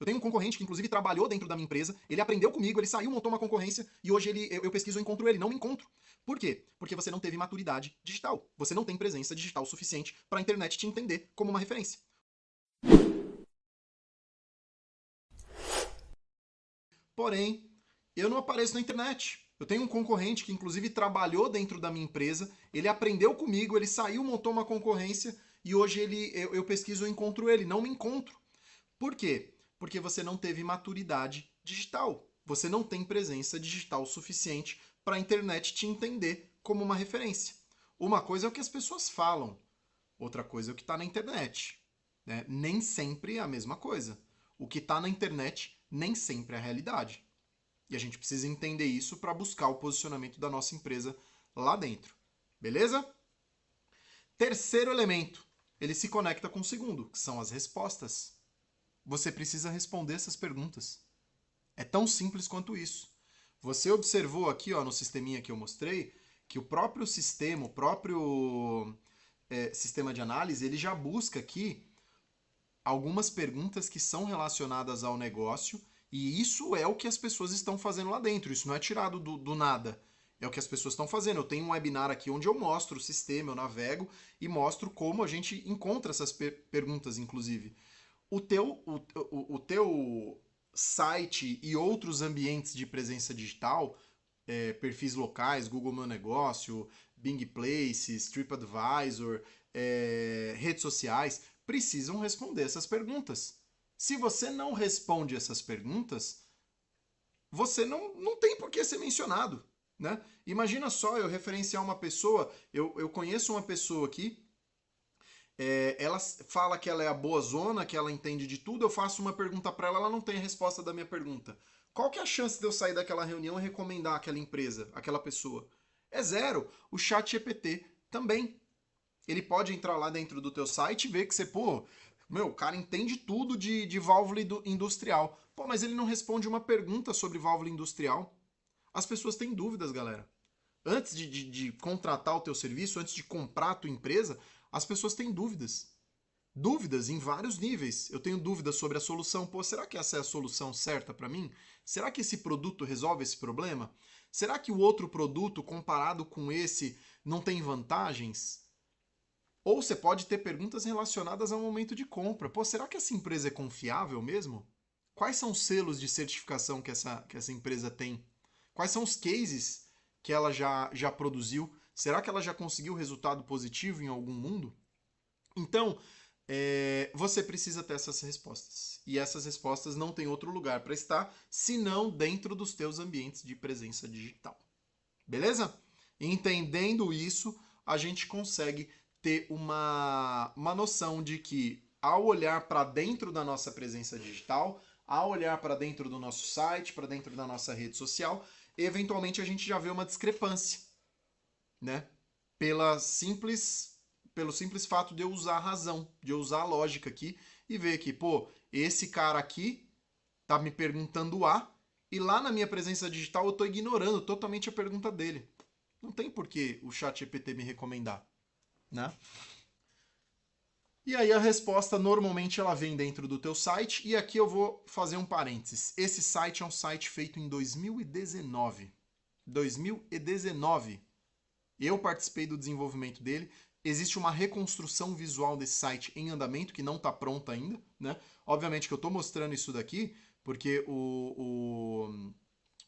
Eu tenho um concorrente que, inclusive, trabalhou dentro da minha empresa, ele aprendeu comigo, ele saiu, montou uma concorrência e hoje eu pesquiso e encontro ele, não me encontro. Por quê? Porque você não teve maturidade digital. Você não tem presença digital suficiente para a internet te entender como uma referência. Porém, eu não apareço na internet. Eu tenho um concorrente que, inclusive, trabalhou dentro da minha empresa, ele aprendeu comigo, ele saiu, montou uma concorrência e hoje eu pesquiso e encontro ele, não me encontro. Por quê? Porque você não teve maturidade digital. Você não tem presença digital suficiente para a internet te entender como uma referência. Uma coisa é o que as pessoas falam, outra coisa é o que está na internet. Né? Nem sempre é a mesma coisa. O que está na internet nem sempre é a realidade. E a gente precisa entender isso para buscar o posicionamento da nossa empresa lá dentro. Beleza? Terceiro elemento, ele se conecta com o segundo, que são as respostas. Você precisa responder essas perguntas. É tão simples quanto isso. Você observou aqui, ó, no sisteminha que eu mostrei, que o próprio sistema, o próprio sistema de análise, ele já busca aqui algumas perguntas que são relacionadas ao negócio e isso é o que as pessoas estão fazendo lá dentro. Isso não é tirado do nada. É o que as pessoas estão fazendo. Eu tenho um webinar aqui onde eu mostro o sistema, eu navego e mostro como a gente encontra essas perguntas, inclusive. O teu site e outros ambientes de presença digital, perfis locais, Google Meu Negócio, Bing Places, TripAdvisor, redes sociais, precisam responder essas perguntas. Se você não responde essas perguntas, você não tem por que ser mencionado. Né? Imagina só eu referenciar uma pessoa, eu conheço uma pessoa aqui, ela fala que ela é a boa zona, que ela entende de tudo, eu faço uma pergunta para ela, ela não tem a resposta da minha pergunta. Qual que é a chance de eu sair daquela reunião e recomendar aquela empresa, aquela pessoa? É zero. O chat GPT também. Ele pode entrar lá dentro do teu site e ver que você, pô, meu, o cara entende tudo de válvula industrial. Pô, mas ele não responde uma pergunta sobre válvula industrial. As pessoas têm dúvidas, galera. Antes de contratar o teu serviço, antes de comprar a tua empresa, as pessoas têm dúvidas. Dúvidas em vários níveis. Eu tenho dúvidas sobre a solução. Pô, será que essa é a solução certa para mim? Será que esse produto resolve esse problema? Será que o outro produto, comparado com esse, não tem vantagens? Ou você pode ter perguntas relacionadas ao momento de compra. Pô, será que essa empresa é confiável mesmo? Quais são os selos de certificação que essa empresa tem? Quais são os cases que ela já produziu? Será que ela já conseguiu resultado positivo em algum mundo? Então, você precisa ter essas respostas. E essas respostas não tem outro lugar para estar senão dentro dos teus ambientes de presença digital. Beleza? Entendendo isso, a gente consegue ter uma noção de que, ao olhar para dentro da nossa presença digital, ao olhar para dentro do nosso site, para dentro da nossa rede social, eventualmente a gente já vê uma discrepância, né? Pela simples, pelo simples fato de eu usar a razão, de eu usar a lógica aqui e ver que, pô, esse cara aqui tá me perguntando A e lá na minha presença digital eu tô ignorando totalmente a pergunta dele. Não tem por que o chat GPT me recomendar, né? E aí a resposta normalmente ela vem dentro do teu site e aqui eu vou fazer um parênteses. Esse site é um site feito em 2019. 2019. Eu participei do desenvolvimento dele. Existe uma reconstrução visual desse site em andamento que não está pronta ainda, né? Obviamente que eu estou mostrando isso daqui porque o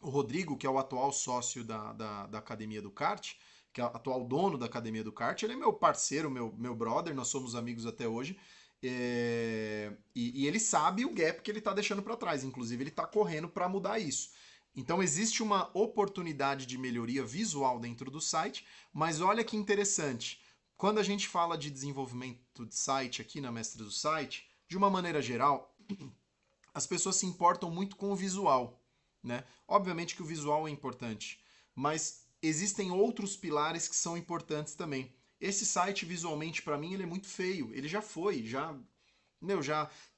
Rodrigo, que é o atual sócio da Academia do Kart, que é o atual dono da Academia do Kart, ele é meu parceiro, meu brother, nós somos amigos até hoje. E ele sabe o gap que ele está deixando para trás. Inclusive, ele está correndo para mudar isso. Então, existe uma oportunidade de melhoria visual dentro do site, mas olha que interessante. Quando a gente fala de desenvolvimento de site aqui na Mestre do Site, de uma maneira geral, as pessoas se importam muito com o visual, né? Obviamente que o visual é importante, mas existem outros pilares que são importantes também. Esse site visualmente para mim ele é muito feio. Ele já foi, já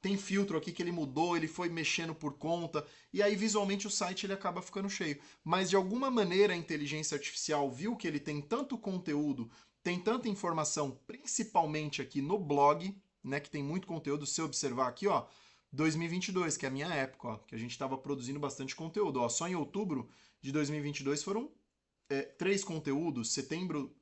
tem filtro aqui que ele mudou, ele foi mexendo por conta e aí visualmente o site ele acaba ficando cheio. Mas de alguma maneira a inteligência artificial viu que ele tem tanto conteúdo, tem tanta informação, principalmente aqui no blog, né, que tem muito conteúdo. Se você observar aqui, ó, 2022, que é a minha época, ó, que a gente estava produzindo bastante conteúdo. Ó, só em outubro de 2022 foram 3 conteúdos, setembro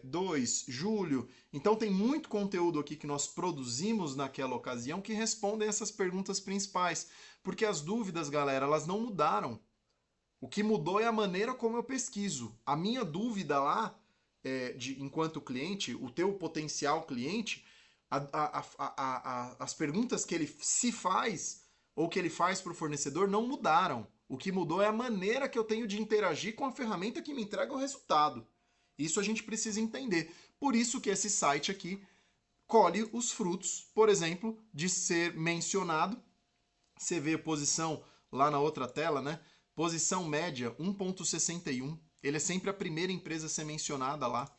2, julho. Então tem muito conteúdo aqui que nós produzimos naquela ocasião que respondem essas perguntas principais. Porque as dúvidas, galera, elas não mudaram. O que mudou é a maneira como eu pesquiso. A minha dúvida lá, enquanto cliente, o teu potencial cliente, as perguntas que ele se faz ou que ele faz para o fornecedor não mudaram. O que mudou é a maneira que eu tenho de interagir com a ferramenta que me entrega o resultado. Isso a gente precisa entender. Por isso que esse site aqui colhe os frutos, por exemplo, de ser mencionado. Você vê a posição lá na outra tela, né? Posição média 1,61. Ele é sempre a primeira empresa a ser mencionada lá.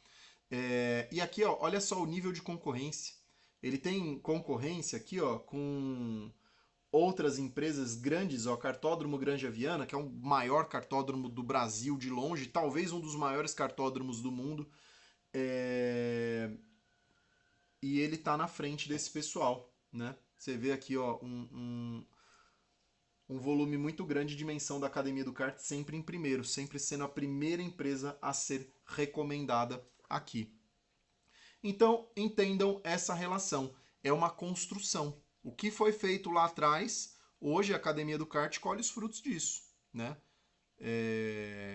E aqui, ó, olha só o nível de concorrência. Ele tem concorrência aqui, ó, com outras empresas grandes, ó, Cartódromo Granja Viana, que é o maior cartódromo do Brasil de longe, talvez um dos maiores cartódromos do mundo. E ele tá na frente desse pessoal, né? Você vê aqui, ó, um volume muito grande de dimensão da Academia do Kart, sempre em primeiro, sempre sendo a primeira empresa a ser recomendada aqui. Então, entendam essa relação. É uma construção. O que foi feito lá atrás, hoje a Academia do Kart colhe os frutos disso, né?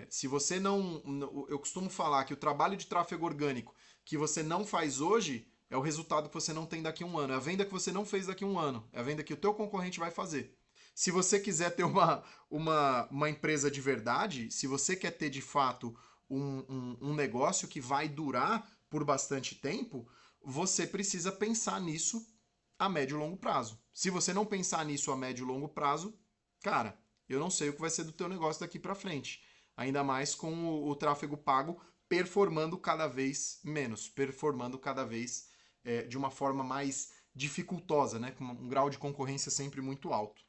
Se você não... Eu costumo falar que o trabalho de tráfego orgânico que você não faz hoje é o resultado que você não tem daqui a um ano. É a venda que você não fez daqui a um ano. É a venda que o teu concorrente vai fazer. Se você quiser ter uma empresa de verdade, se você quer ter de fato um negócio que vai durar por bastante tempo, você precisa pensar nisso a médio e longo prazo. Se você não pensar nisso a médio e longo prazo, cara, eu não sei o que vai ser do teu negócio daqui para frente. Ainda mais com o tráfego pago performando cada vez menos, performando cada vez de uma forma mais dificultosa, né? Com um grau de concorrência sempre muito alto.